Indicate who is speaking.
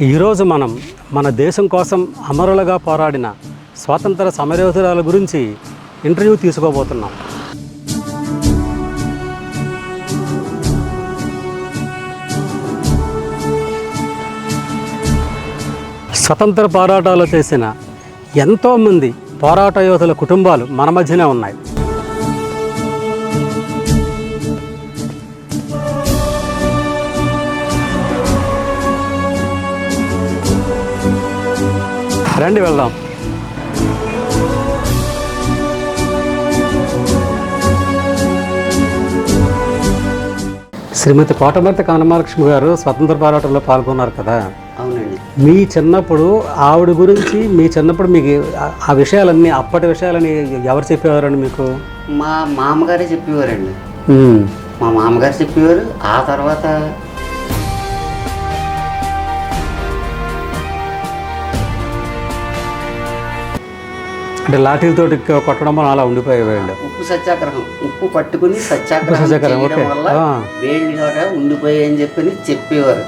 Speaker 1: ఈరోజు మనం మన దేశం కోసం అమరులుగా పోరాడిన స్వాతంత్ర సమరయోధురాల గురించి ఇంటర్వ్యూ తీసుకోబోతున్నాం. స్వతంత్ర పోరాటాలు చేసిన ఎంతోమంది పోరాట యోధుల కుటుంబాలు మన మధ్యనే ఉన్నాయి. రండి వెళ్దాం. శ్రీమతి కోటమర్తి కనమలక్ష్మి గారు స్వతంత్ర పోరాటంలో పాల్గొన్నారు కదా.
Speaker 2: అవునండి.
Speaker 1: మీ చిన్నప్పుడు ఆవిడ గురించి మీ చిన్నప్పుడు మీకు ఆ విషయాలన్నీ అప్పటి విషయాలని ఎవరు చెప్పేవారండి మీకు?
Speaker 2: మా మామగారే చెప్పేవారండి. మా మామగారు చెప్పేవారు. ఆ తర్వాత
Speaker 1: అంటే లాఠీలతోటి కొట్టడం వల్ల అలా ఉండిపోయేవాళ్ళు.
Speaker 2: ఉప్పు సత్యాగ్రహం, ఉప్పు పట్టుకుని సత్యాగ్రహం చేయడం వల్ల వేడిగా ఉండిపోయాయని చెప్పి చెప్పేవారు.